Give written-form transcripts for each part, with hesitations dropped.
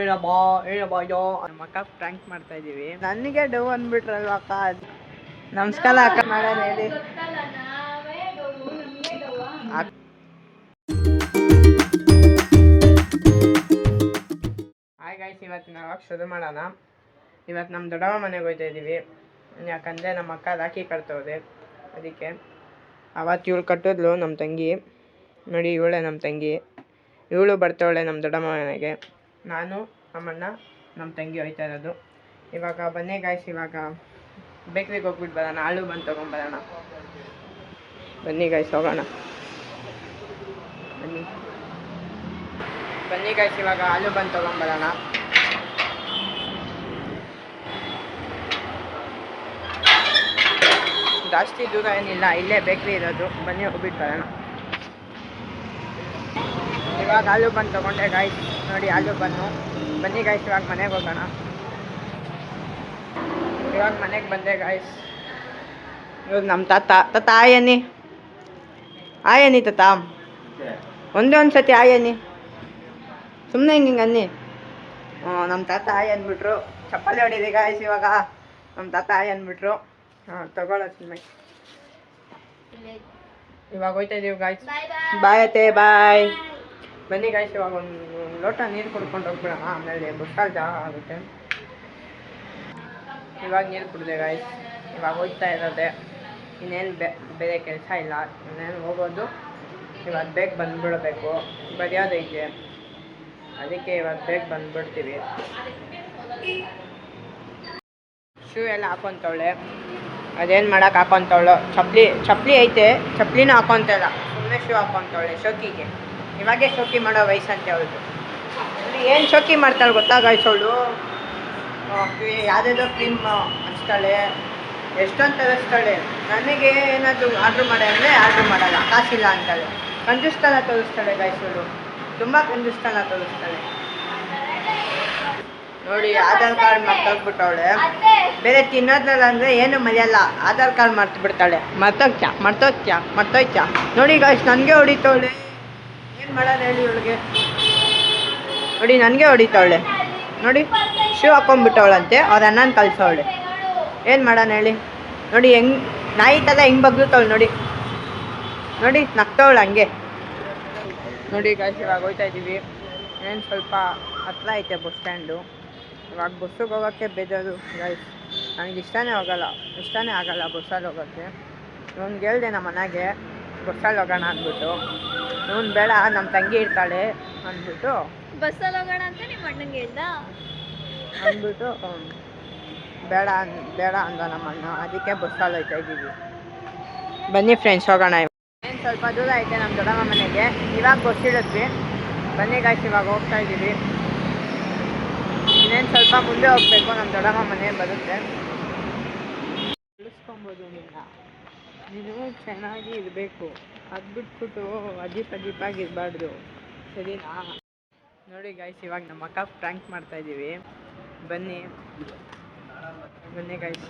ಏನಪ್ಪಾ ಏನಪ್ಪಾ ಇದು ನಮ್ಮ ಅಕ್ಕ ಪ್ರ್ಯಾಂಕ್ ಮಾಡ್ತಾ ಇದೀವಿ. ನನಗೆ ಡವ್ ಅಂದ್ಬಿಟ್ರಲ್ವ ಅಕ್ಕ. ನಮಸ್ಕಾರ ಅಕ್ಕ. ಮಾಡೋಣ ಹೇಳಿ. ಹಾಯ್ ಗೈಸ್, ಇವತ್ತು ನಾವು ಶುರು ಮಾಡೋಣ. ಇವತ್ತು ನಮ್ಮ ದೊಡ್ಡಮ್ಮ ಮನೆಗೆ ಹೋಗ್ತಾ ಇದ್ದೀವಿ. ಯಾಕಂದರೆ ನಮ್ಮ ಅಕ್ಕ ರಾಖಿ ಕಟ್ತವ್ರೆ, ಅದಕ್ಕೆ. ಅವತ್ತು ಇವಳು ಕಟ್ಟಿದ್ಲು ನಮ್ಮ ತಂಗಿ. ನೋಡಿ, ಇವಳೆ ನಮ್ಮ ತಂಗಿ. ಇವಳು ಬರ್ತಾವಳೆ ನಮ್ಮ ದೊಡ್ಡಮ್ಮ ಮನೆಗೆ. ನಾನು ನಮ್ಮಣ್ಣ ನಮ್ಮ ತಂಗಿ ಹೋಯ್ತಾ ಇರೋದು. ಇವಾಗ ಬನ್ನಿ ಗಾಯ್ಸ್, ಇವಾಗ ಬೇಕ್ರಿಗೆ ಹೋಗ್ಬಿಟ್ಟು ಬರೋಣ. ಹಾಲು ಬಂದು ತೊಗೊಂಬರೋಣ. ಬನ್ನಿ ಗಾಯ್ಸ್, ಹೋಗೋಣ. ಬನ್ನಿ ಗಾಯ್ಸ್, ಇವಾಗ ಹಾಲು ಬಂದು ತೊಗೊಂಬರೋಣ. ಜಾಸ್ತಿ ದೂರ ಏನಿಲ್ಲ, ಇಲ್ಲೇ ಬೇಕ್ರಿ ಇರೋದು. ಬನ್ನಿ ಹೋಗ್ಬಿಟ್ಟು ಬರೋಣ. ಇವಾಗ ಹಾಲು ಬಂದು ತೊಗೊಂಡೆ ಗಾಯ್ಸ್. ನೋಡಿ, ಹಾಲು ಬನ್ನು. ಬನ್ನಿ ಗಾಯ್ಸ್, ಇವಾಗ ಮನೆಗೆ ಹೋಗೋಣ. ಇವಾಗ ಮನೆಗೆ ಬಂದೆ ಗಾಯ್ಸ್. ಇವಾಗ ನಮ್ಮ ತಾತ ಆಯನಿ ಆಯನಿ ತಾತ ಒಂದೇ ಒಂದು ಸತಿ ಆಯನಿ, ಸುಮ್ಮನೆ ಹಿಂಗೆ ಅನ್ನಿ. ನಮ್ಮ ತಾತ ಆಯ್ ಅಂದ್ಬಿಟ್ರು. ಚಪ್ಪಲಿ ಹೊಡಿದೆ ಗಾಯ್ಸ್. ಇವಾಗ ನಮ್ಮ ತಾತ ಆಯ್ ಅಂದ್ಬಿಟ್ರು. ತಗೊಳ್ಳೋ ಸುಮ್ಮನೆ. ಇವಾಗ ಹೋಯ್ತಾ ಇದೀವಿ ಗಾಯ್ಸ್. ಬಾಯ್ ಅತ್ತೆ, ಬಾಯ್. ಬನ್ನಿ ಗಾಯ್ಸ್, ಇವಾಗ ಒಂದು ಲೋಟ ನೀರು ಕುಡ್ಕೊಂಡು ಹೋಗ್ಬಿಡೋಣ. ಆಮೇಲೆ ಬಸ್ಸಲ್ಲಿ ಜಾಗ ಆಗುತ್ತೆ. ಇವಾಗ ನೀರು ಕುಡಿದೆ ಗಾಯ್ಸ್. ಇವಾಗ ಹೋಗ್ತಾ ಇರೋದೆ. ಇನ್ನೇನು ಬೇರೆ ಕೆಲಸ ಇಲ್ಲ. ಇನ್ನೇನು ಹೋಗೋದು. ಇವತ್ತು ಬೇಗ ಬಂದುಬಿಡಬೇಕು. ಬರೆಯೋದೈತೆ, ಅದಕ್ಕೆ ಇವತ್ತು ಬೇಗ ಬಂದುಬಿಡ್ತೀವಿ. ಶೂ ಎಲ್ಲ ಹಾಕೊತವಳೆ. ಅದೇನು ಮಾಡೋಕೆ ಹಾಕೊತವಳು. ಚಪ್ಪಲಿ ಐತೆ, ಚಪ್ಪಲಿನೂ ಹಾಕೊತಲ್ಲ. ಸುಮ್ಮನೆ ಶೂ ಹಾಕೊತವಳೆ ಶೋಕಿಗೆ. ಇವಾಗೇ ಶೋಕಿ ಮಾಡೋ ವಯಸ್ಸಂತೆ ಅವಳು. ಏನು ಶೋಕಿ ಮಾಡ್ತಾಳೆ ಗೊತ್ತಾ ಗಾಯ್ಸ್ ಅವಳು. ಯಾವುದಾದ್ರೂ ಕ್ರೀಮ್ ಹಚ್ತಾಳೆ, ಎಷ್ಟೊಂದು ತರಿಸ್ತಾಳೆ. ನನಗೆ ಏನಾದರೂ ಆರ್ಡ್ರ್ ಮಾಡಿ ಅಂದರೆ ಆರ್ಡ್ರ್ ಮಾಡಲ್ಲ, ಕಾಸಿಲ್ಲ ಅಂತಾಳೆ. ಕಂಜುಸ್ತನ ತೋರಿಸ್ತಾಳೆ ಗಾಯ್ಸ್ ಅವಳು. ತುಂಬ ಕಂಜುಸ್ತನ ತೋರಿಸ್ತಾಳೆ. ನೋಡಿ, ಆಧಾರ್ ಕಾರ್ಡ್ ಮರ್ತೋಗ್ಬಿಟ್ಟವಳೆ. ಬೇರೆ ತಿನ್ನೋದ್ರಲ್ಲ ಅಂದರೆ ಏನು ಮರೆಯಲ್ಲ. ಆಧಾರ್ ಕಾರ್ಡ್ ಮರ್ತು ಬಿಡ್ತಾಳೆ. ಮರ್ತೋಯ್ತ್ಯಾ. ನೋಡಿ ಗಾಯ್ಸ್, ನನಗೆ ಹೊಡಿತವಳೆ. ಏನು ಮಾಡೋದು ಹೇಳಿ ಇವಳಿಗೆ. ನೋಡಿ, ನನಗೆ ಹೊಡಿತವಳೆ. ನೋಡಿ, ಶೂ ಹಾಕೊಂಡ್ಬಿಟ್ಟವಳಂತೆ. ಅವ್ರ ಅಣ್ಣನ ಕಳ್ಸವಳೆ. ಏನು ಮಾಡೋಣ ಹೇಳಿ. ನೋಡಿ, ಹೆಂಗೆ ನಾಯಿ ಥರ ಹೆಂಗೆ ಬಗ್ಲುತ್ತವಳು. ನೋಡಿ ನಗ್ತವಳು ಹಂಗೆ. ನೋಡಿ ಗಾಯ್ಸ್, ಇವಾಗ ಹೋಗ್ತಾ ಇದ್ದೀವಿ. ಏನು ಸ್ವಲ್ಪ ಹತ್ರ ಐತೆ ಬಸ್ ಸ್ಟ್ಯಾಂಡು. ಇವಾಗ ಬಸ್ಸಿಗೆ ಹೋಗೋಕ್ಕೆ ಬೇಜಾರು ಗಾಯ್ಸ್. ನನಗೆ ಇಷ್ಟನೇ ಆಗಲ್ಲ ಬಸ್ಸಲ್ಲಿ ಹೋಗೋಕ್ಕೆ. ಇವ್ನಿಗೆ ಹೇಳ್ದೆ ನಮ್ಮ ಮನೆಗೆ ಬಸ್ಸಲ್ಲಿ ಹೋಗೋಣ ಅಂದ್ಬಿಟ್ಟು. ಇವ್ನು ಬೇಡ, ನಮ್ಮ ತಂಗಿ ಇರ್ತಾಳೆ ಅಂದ್ಬಿಟ್ಟು ಬಸ್ಸಲ್ಲಿ ಹೋಗೋಣ ಅಂತ ನಿಮ್ಮ ಅಣ್ಣಂಗೆ ಹೇಳ್ದ. ಅಂದ್ಬಿಟ್ಟು ಬೇಡ ಅಂದ ನಮ್ಮ ಅಣ್ಣ. ಅದಕ್ಕೆ ಬಸ್ಸಲ್ಲಿ ಹೋಗ್ತಾ ಇದ್ದೀವಿ. ಬನ್ನಿ ಫ್ರೆಂಡ್ಸ್, ಹೋಗೋಣ. ಏನು ಸ್ವಲ್ಪ ದೂರ ಐತೆ ನಮ್ಮ ದೊಡ್ಡಮ್ಮ ಮನೆಗೆ. ಇವಾಗ ಬಸ್ ಇಳಿದ್ವಿ. ಬನ್ನಿ ಗಾಯ್ಸ್, ಇವಾಗ ಹೋಗ್ತಾ ಇದ್ದೀವಿ. ಇನ್ನೇನು ಸ್ವಲ್ಪ ಮುಂದೆ ಹೋಗಬೇಕು. ನಮ್ಮ ದೊಡ್ಡಮ್ಮ ಮನೆ ಬರುತ್ತೆ. ಉಳಿಸ್ಕೊಬೋದು. ನೀನು ಚೆನ್ನಾಗಿ ಇರಬೇಕು. ಅದು ಬಿಟ್ಬಿಟ್ಟು ಅಜೀಪಾಗಿರಬಾರ್ದು, ಸರಿನಾ? ನೋಡಿ ಗಾಯ್ಸ್, ಇವಾಗ ನಮ್ಮ ಅಕ್ಕ ಪ್ರ್ಯಾಂಕ್ ಮಾಡ್ತಾ ಇದ್ದೀವಿ. ಬನ್ನಿ ಗಾಯ್ಸ್.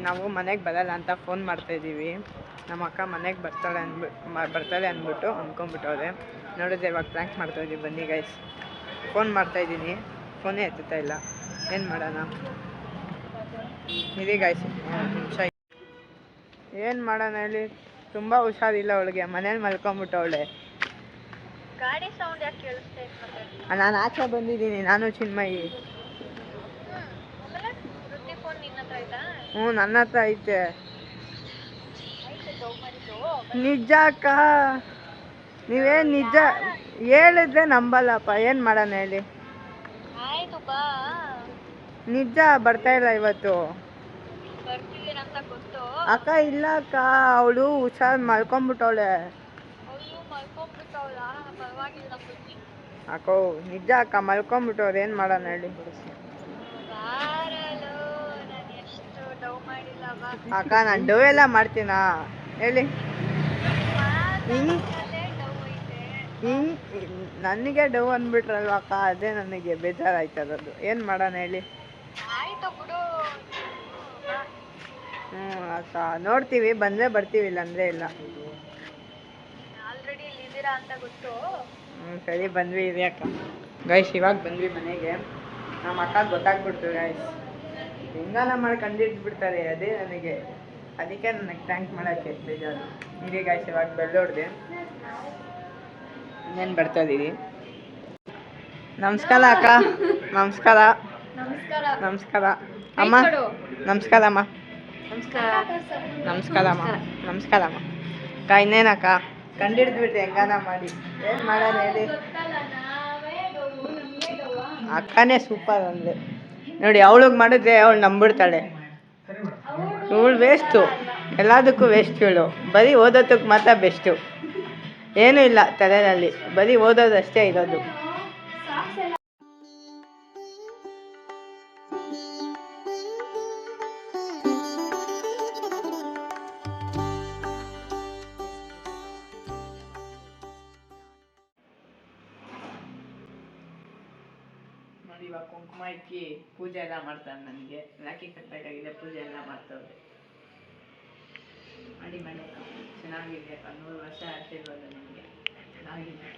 ನಾವು ಮನೆಗೆ ಬರಲ್ಲ ಅಂತ ಫೋನ್ ಮಾಡ್ತಾಯಿದ್ದೀವಿ. ನಮ್ಮ ಅಕ್ಕ ಮನೆಗೆ ಬರ್ತಾಳೆ ಅಂದ್ಬಿಟ್ಟು ಅಂದ್ಕೊಂಡ್ಬಿಟ್ಟವ್ರೆ. ನೋಡಿದ್ರೆ ಇವಾಗ ಪ್ರ್ಯಾಂಕ್ ಮಾಡ್ತಾಯಿದ್ದೀವಿ. ಬನ್ನಿ ಗಾಯ್ಸ್, ಫೋನ್ ಮಾಡ್ತಾಯಿದ್ದೀನಿ, ಫೋನೇ ಎತ್ತುತ್ತಾ ಇಲ್ಲ. ಏನು ಮಾಡೋಣ ಇರಿ ಗಾಯ್ಸ್. ನಿಮಿಷ. ಏನು ಮಾಡೋಣ ಹೇಳಿ. ತುಂಬ ಹುಷಾರಿಲ್ಲ ಅವಳಿಗೆ. ಮನೇಲಿ ಮಲ್ಕೊಂಡ್ಬಿಟ್ಟವಳೆ. ಗಾಡಿ ಸೌಂಡ್ ಯಾಕೆ ಕೇಳಿಸ್ತಾ ಇದೆ? ನಾನು ಆಚೆ ಬಂದಿದ್ದೀನಿ, ನಾನು ಚಿನ್ಮಯಿ. ಹ್ಞೂ, ನನ್ನ ಹತ್ರ ಐತೆ. ನಿಜ ಅಕ್ಕ, ನೀವೇನು ನಿಜ ಹೇಳಿದ್ರೆ ನಂಬಲ್ಲಪ್ಪ. ಏನು ಮಾಡೋಣ ಹೇಳಿ. ನಿಜ ಬರ್ತಾ ಇಲ್ಲ ಇವತ್ತು ಅಕ್ಕ. ಇಲ್ಲ ಅಕ್ಕ, ಅವಳು ಹುಷಾರು ಮಲ್ಕೊಂಡ್ಬಿಟ್ಟವಳೆ ಅಕ್ಕ. ನಿಜ ಅಕ್ಕ, ಮಲ್ಕೊಂಡ್ಬಿಟ್ಟವ್ರು. ಏನು ಮಾಡೋಣ ಹೇಳಿ ಅಕ್ಕ. ನಾನು ಡವ್ ಎಲ್ಲ ಮಾಡ್ತೀನಾ ಹೇಳಿ. ನನಗೆ ಡವ್ ಅಂದ್ಬಿಟ್ರಲ್ವ ಅಕ್ಕ, ಅದೇ ನನಗೆ ಬೇಜಾರಾಯ್ತದದು. ಏನು ಮಾಡೋಣ ಹೇಳಿ. ಅಕ್ಕ, ನೋಡ್ತೀವಿ, ಬಂದರೆ ಬರ್ತೀವಿ, ಇಲ್ಲಾಂದರೆ ಇಲ್ಲ. ಸರಿ, ಬಂದ್ವಿ. ಇದೆ ಅಕ್ಕ. ಗೈಸ್ ಇವಾಗ ಬಂದ್ವಿ ಮನೆಗೆ. ನಮ್ಮ ಅಕ್ಕ ಗೊತ್ತಾಗ್ಬಿಡ್ತು ಗೈಸ್, ಹೆಂಗಾನ ಮಾಡಿ ಕಂಡಿಡ್ಬಿಡ್ತಾರೆ ಅದೇ ನನಗೆ, ಅದಕ್ಕೆ ನನಗೆ ಥ್ಯಾಂಕ್ ಮಾಡೋಕ್ಕೆ ಬೇಜಾರು. ಹೀಗೆ ಗೈಸ್ ಇವಾಗ ಬೆಳ್ಳೋಡ್ದೆ, ಇನ್ನೇನು ಬರ್ತಾ ಇದ್ದೀವಿ. ನಮಸ್ಕಾರ ಅಕ್ಕ. ನಮಸ್ಕಾರ. ನಮಸ್ಕಾರ. ನಮಸ್ಕಾರ ಅಮ್ಮ. ನಮಸ್ಕಾರ ಅಮ್ಮ. ನಮಸ್ಕಾರ. ನಮಸ್ಕಾರ ಅಮ್ಮ. ನಮಸ್ಕಾರ ಅಮ್ಮ. ಅಕ್ಕ ಇನ್ನೇನಕ್ಕ ಕಂಡಿಡ್ದ್ಬಿಟ್ಟೆ ಹೆಂಗಾನ ಮಾಡಿ, ಏನು ಮಾಡೋಣ ಹೇಳಿ. ಅಕ್ಕನೇ ಸೂಪರ್ ಅಂದರೆ ನೋಡಿ, ಅವಳಿಗೆ ಮಾಡಿದ್ರೆ ಅವಳು ನಂಬಿಡ್ತಾಳೆ. ಇವಳು ವೇಸ್ಟು, ಎಲ್ಲದಕ್ಕೂ ವೇಸ್ಟ್ ಇವಳು. ಬರೀ ಓದೋದಕ್ಕೆ ಮಾತ್ರ ಬೆಸ್ಟು, ಏನೂ ಇಲ್ಲ ತಲೆಯಲ್ಲಿ, ಬರೀ ಓದೋದಷ್ಟೇ ಇರೋದು. ನೋಡಿ ಇವಾಗ ಕುಂಕುಮ ಇಕ್ಕಿ ಪೂಜೆ ಎಲ್ಲ ಮಾಡ್ತಾರೆ. ನನಗೆ ರಾಖಿ ಕಟ್ಟಬೇಕಾಗಿದೆ, ಪೂಜೆ ಎಲ್ಲ ಮಾಡ್ತವ್ರೆ. ಮಾಡಿ ಮಾಡಿ ಚೆನ್ನಾಗಿದೆ. 100 ವರ್ಷ ಆಶೀರ್ವಾದ ನಿಮಗೆ. ಚೆನ್ನಾಗಿದೆ.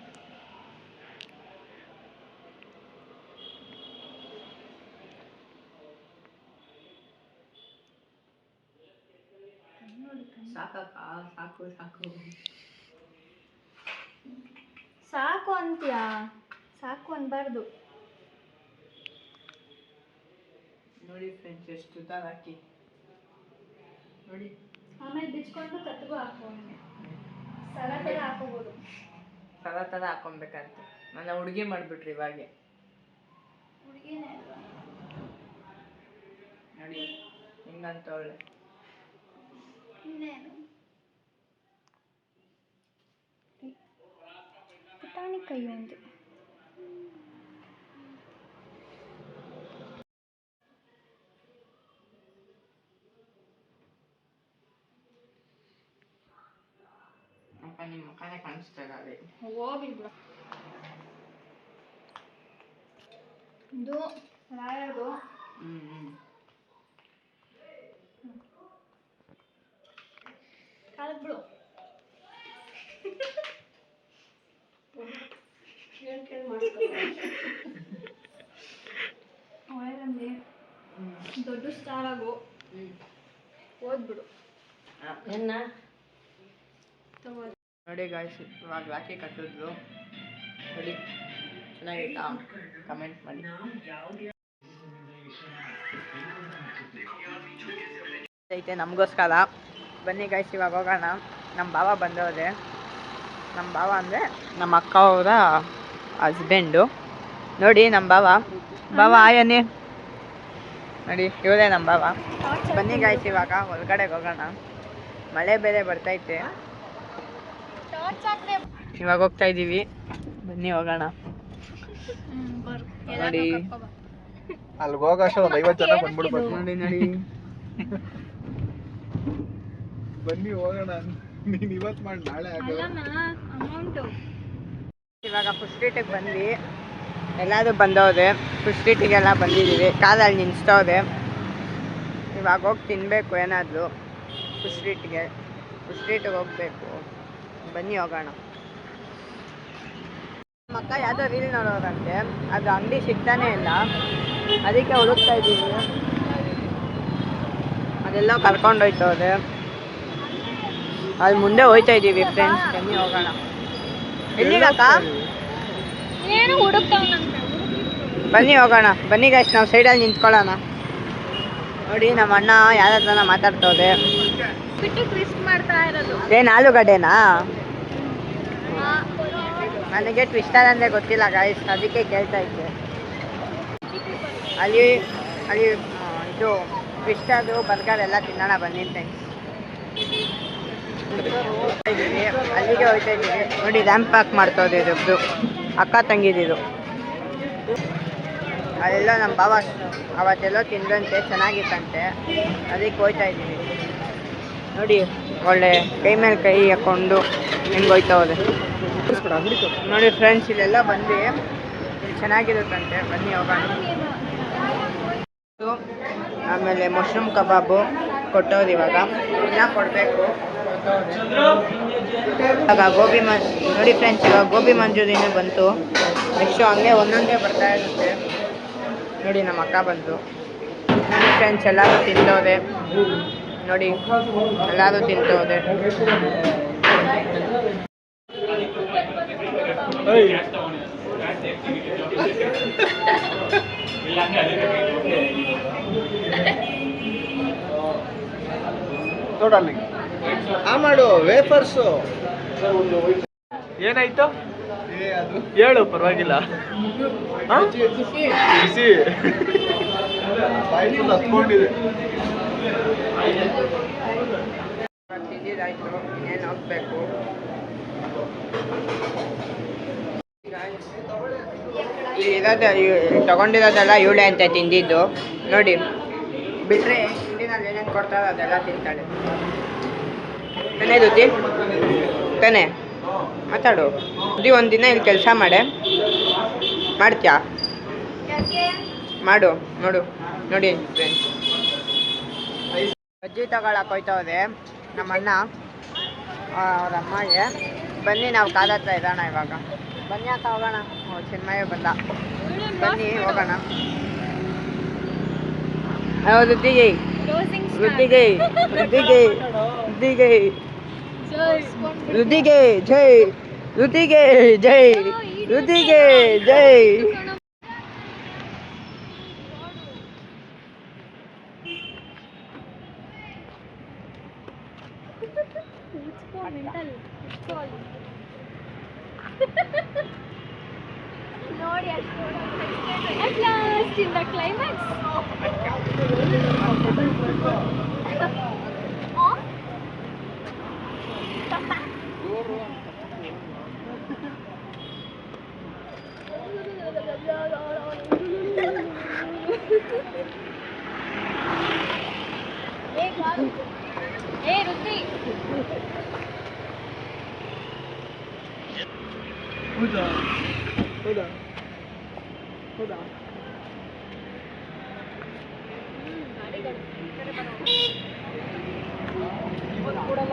ಸಾಕಕ್ಕ, ಸಾಕು ಸಾಕು ಸಾಕು ಅಂತ್ಯಾ? ಸಾಕು ಅನ್ಬಾರ್ದು. ನೋಡಿ ಫ್ರೆಂಡ್ಸ್, ಎಷ್ಟು ಉದ್ದ ಹಾಕಿ ನೋಡಿ. ಆಮೇಲೆ ಬಿಚ್ಕೊಂಡು ಕತ್ಗೂ ಹಾಕೋಣ, ಸರ ಥರ ಹಾಕೋಬೋದು. ಸರ ಥರ ಹಾಕೊಬೇಕಂತ ನನ್ನ ಹುಡುಗಿ ಮಾಡಿಬಿಟ್ರಿ ಇವಾಗೆ. ಹುಡುಗಿನೇ ನೋಡಿ ಹಿಂಗಂತ ಒಳ್ಳೆ ಇನ್ನೇನು ಪುಟಾಣಿ ಕೈ ಒಂದು. ನಿಮ್ಮ ಮುಖನೇ ಕಾಣಿಸ್ತಾ ಇದೆ. ಹೋಗ್ಲಿ ಬಿಡು. ಇದು ರಾಯರ್ದು. ಕಾಲಕ್ಕೆ ಬಿಡು. ಒಳ್ಳೆದಂದೆ ದೊಡ್ಡ ಸ್ಟಾರ್ ಆಗು, ಓದ್ಬಿಡು. ನೋಡಿ ಗಾಯ್ಸ್, ಇವಾಗ ರಾಖಿ ಕಟ್ಟಿದ್ರು ನೋಡಿ, ಚೆನ್ನಾಗಿತ್ತಾ? ಕಮೆಂಟ್ ಮಾಡಿ. ಐತೆ ನಮಗೋಸ್ಕರ. ಬನ್ನಿ ಗಾಯ್ಸ್ ಇವಾಗ ಹೋಗೋಣ. ನಮ್ಮ ಭಾವ ಬಂದವ್ರೆ. ನಮ್ಮ ಭಾವ ಅಂದರೆ ನಮ್ಮ ಅಕ್ಕ ಅವರ ಹಸ್ಬೆಂಡು. ನೋಡಿ ನಮ್ಮ ಭಾವ ಆಯನೇ ನೋಡಿ, ಇವರೇ ನಮ್ಮ ಭಾವ. ಬನ್ನಿ ಗಾಯ್ಸ್ ಇವಾಗ ಹೊರಗಡೆಗೆ ಹೋಗೋಣ. ಮಳೆ ಬೇರೆ ಬರ್ತೈತೆ, ಇವಾಗ ಹೋಗ್ತಾ ಇದ್ದೀವಿ. ಬನ್ನಿ ಹೋಗೋಣ. ನೋಡಿ ಅಲ್ಲಿಗೆ ಹೋಗೋಷ್ಟು ಒಂದು 50 ಜನ ಬಂದ್ಬಿಡ್ಬೇಕು. ನೋಡಿ ನೋಡಿ ಬನ್ನಿ ಹೋಗೋಣ. ನೀನು ಇವತ್ತು ಮಾಡಿ ನಾಳೆ ಅಮೌಂಟು ಇವಾಗ ಫುಡ್ ಸ್ಟ್ರೀಟಿಗೆ ಬಂದ್ವಿ. ಎಲ್ಲರೂ ಬಂದವ್ರೆ. ಫುಡ್ ಸ್ಟ್ರೀಟಿಗೆಲ್ಲ ಬಂದಿದ್ದೀವಿ. ಕಾರಲ್ಲಿ ನಿಲ್ಲಿಸ್ತವ್ರೆ. ಇವಾಗ ಹೋಗಿ ತಿನ್ನಬೇಕು ಏನಾದರೂ. ಫುಡ್ ಸ್ಟ್ರೀಟಿಗೆ ಹೋಗಬೇಕು. ಬನ್ನಿ ಹೋಗೋಣ. ನಮ್ಮ ಅಕ್ಕ ಯಾವುದೋ ರೀಲ್ ನೋಡೋರಂತೆ, ಅದು ಅಂಗಡಿ ಸಿಗ್ತಾನೇ ಇಲ್ಲ, ಅದಕ್ಕೆ ಹುಡುಕ್ತಾ ಇದ್ದೀವಿ. ಅದೆಲ್ಲ ಕರ್ಕೊಂಡೋಯ್ತವ್ರೆ. ಅಲ್ಲಿ ಮುಂದೆ ಹೋಯ್ತಾ ಇದ್ದೀವಿ ಫ್ರೆಂಡ್ಸ್. ಬನ್ನಿ ಹೋಗೋಣ. ಎಲ್ಲಿಗಕ್ಕ? ಏನು ಹುಡುಕ್ತಾವನಂತೆ. ಬನ್ನಿ ಹೋಗೋಣ. ಬನ್ನಿ ಗೈಸ್, ನಾವು ಸೈಡಲ್ಲಿ ನಿಂತ್ಕೊಳ್ಳೋಣ. ನೋಡಿ ನಮ್ಮ ಅಣ್ಣ ಯಾರ ಹತ್ರನ ಮಾತಾಡ್ತವ್ರೆ. ಬಿಟ್ಟು ಟ್ವಿಸ್ಟ್ ಮಾಡ್ತಾ ಇರೋದು. ಏನು ಆಲೂಗಡ್ಡೆನಾ? ನನಗೆ ಟ್ವಿಸ್ಟರ್ ಅಂದರೆ ಗೊತ್ತಿಲ್ಲ ಗೈಸ್, ಅದಕ್ಕೆ ಕೇಳ್ತಾ ಇದ್ದೆ. ಅಲ್ಲಿ ಇದು ಟ್ವಿಸ್ಟರು ಬರ್ಗರ್ ಎಲ್ಲ ತಿನ್ನೋಣ ಬನ್ನಿ ಫ್ರೆಂಡ್ಸ್. ಅಲ್ಲಿಗೆ ಹೋಗ್ತಾ ಇದ್ದೀವಿ. ನೋಡಿ ರ್ಯಾಂಪ್ ಪ್ಯಾಕ್ ಮಾಡ್ತವ್ರೆ ಇದ್ದು ಅಕ್ಕ ತಂಗಿದಿದು. ಅಲ್ಲೆಲ್ಲ ನಮ್ಮ ಭಾವ ಅವತ್ತೆಲ್ಲೋ ತಿಂದ್ರಂತೆ, ಚೆನ್ನಾಗಿತ್ತಂತೆ, ಅದಕ್ಕೆ ಹೋಗ್ತಾ ಇದ್ದೀವಿ. ನೋಡಿ ಒಳ್ಳೆ ಕೈ ಮೇಲೆ ಕೈ ಹಾಕ್ಕೊಂಡು ಹೆಂಗೆ ಹೋಯ್ತವ್ರೆ ನೋಡಿ ಫ್ರೆಂಡ್ಸ್. ಇಲ್ಲೆಲ್ಲ ಬಂದು ಇಲ್ಲಿ ಚೆನ್ನಾಗಿರುತ್ತಂತೆ, ಬನ್ನಿ ಹೋಗೋಣ. ಆಮೇಲೆ ಮಶ್ರೂಮ್ ಕಬಾಬು ಕೊಟ್ಟವ್ರು, ಇವಾಗ ಇನ್ನೂ ಕೊಡಬೇಕು. ಇವಾಗ ಗೋಬಿ ನೋಡಿ ಫ್ರೆಂಡ್ಸ್, ಇವಾಗ ಗೋಬಿ ಮಂಚೂರಿನೂ ಬಂತು. ನೆಕ್ಸ್ಟು ಹಂಗೆ ಒಂದೊಂದೇ ಬರ್ತಾ ಇರುತ್ತೆ. ನೋಡಿ ನಮ್ಮ ಅಕ್ಕ ಬಂದು ನೋಡಿ ಫ್ರೆಂಡ್ಸ್ ಎಲ್ಲರೂ ತಿಂತೋದೆ. ನೋಡಿ ಎಲ್ಲರೂ ತಿಂತೋದೆ. ನೋಡಲ್ಲಿ ಆ ಮಾಡು ವೇಫರ್ಸು ಏನಾಯ್ತು ಹೇಳು ಪರವಾಗಿಲ್ಲ. ಬಿಸಿ ಬಾಯಿ ಫುಲ್ ಹತ್ಕೊಂಡಿದೆ. ತಿಂದಿದ್ದಾಯ್ತು, ಇನ್ನೇನು ಹೋಗ್ಬೇಕು. ತಗೊಂಡಿರೋದೆಲ್ಲ ಇವಳೆ ಅಂತ ತಿಂದಿದ್ದು. ನೋಡಿ ಬಿಟ್ಟರೆ ಹಿಂದಿನಲ್ಲಿ ಏನೇನು ಕೊಡ್ತಾರೋ ಅದೆಲ್ಲ ತಿಂತಾಳೆ. ತಾನೇ ರುಚಿ ತಾನೇ ಮಾತಾಡು. ಒಂದಿನ ಇಲ್ಲಿ ಕೆಲಸ ಮಾಡ್ತೀಯಾ ಮಾಡು. ನೋಡಿ ಫ್ರೆಂಡ್ಸ್ ಅಜ್ಜಿ ತಗೊಳಕ್ಕೆ ಹೋಯ್ತವ್ರೆ ನಮ್ಮ ಅಣ್ಣ ಅವ್ರ ಅಮ್ಮಗೆ. ಬನ್ನಿ ನಾವು ಕಾಲ ಹತ್ರ ಇರೋಣ ಇವಾಗ. ಬನ್ನಿ ಅಕ್ಕ ಹೋಗೋಣ. ಚಿನ್ಮಯ್ಯ ಬಂದ. ಬನ್ನಿ ಹೋಗೋಣ. ರುದ್ದಿಗೆ ರುದ್ದಿಗೆ ರುದ್ದಿಗೆ ರುದ್ದಿಗೆ ರುದ್ದಿಗೆ ಜೈ ರುದ್ದಿಗೆ ಜೈ ರುದ್ದಿಗೆ ಜೈ. ನೋಡಿ at last in the climax. Hey Ruti. ಹೌದಾ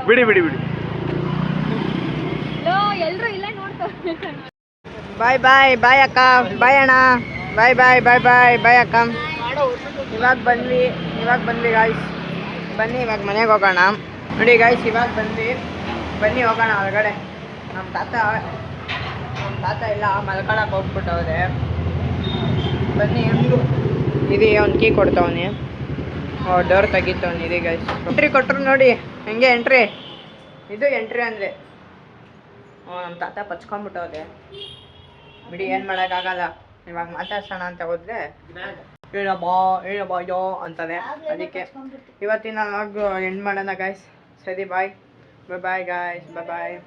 ಬಿಡಿ ಎಲ್ರು ಇಲ್ಲೇ ನೋಡ್ತಾರೆ. ಬಾಯ್ ಅಕ್ಕ. ಬಾಯ್ ಅಣ್ಣ. ಬಾಯ್ ಅಕ್ಕ. ಇವಾಗ ಬಂದ್ವಿ ಗಾಯ್ಸ್. ಬನ್ನಿ ಇವಾಗ ಮನೆಗೆ ಹೋಗೋಣ. ನೋಡಿ ಗಾಯ್ಸ್ ಇವಾಗ ಬನ್ನಿ ಹೋಗೋಣ ಹೊರಗಡೆ. ನಮ್ಮ ತಾತ ಇಲ್ಲ ಮಲ್ಕೊಳಕ್ಕೆ ಹೋಗ್ಬಿಟ್ಟವ್ರೆ. ಬನ್ನಿ ಇದು ಒಂದು ಕೀ ಕೊಡ್ತಾವನಿ. ಡೋರ್ ತೆಗಿತವನಿ. ಇದೆ ಗೈಸ್ ಎಂಟ್ರಿ ಕೊಟ್ಟರು ನೋಡಿ ಹೆಂಗೆ ಎಂಟ್ರಿ. ಇದು ಎಂಟ್ರಿ ಅಂದರೆ ನಮ್ಮ ತಾತ ಪಚ್ಕೊಂಡ್ಬಿಟ್ಟವ್ರೆ. ಬಿಡಿ ಏನು ಮಾಡೋಕ್ಕಾಗಲ್ಲ. ಇವಾಗ ಮಾತಾಡ್ಸೋಣ ಅಂತ ಹೋದ್ರೆ ಏನಬ್ಬಾ ಯೋ ಅಂತಾರೆ. ಅದಕ್ಕೆ ಇವತ್ತಿನ ವ್ಲಾಗ್ ಎಂಡ್ ಮಾಡೋಣ ಗಾಯ್ಸ್. ಸರಿ ಬಾಯ್ ಗಾಯ್ಸ್ ಬಾಯ್.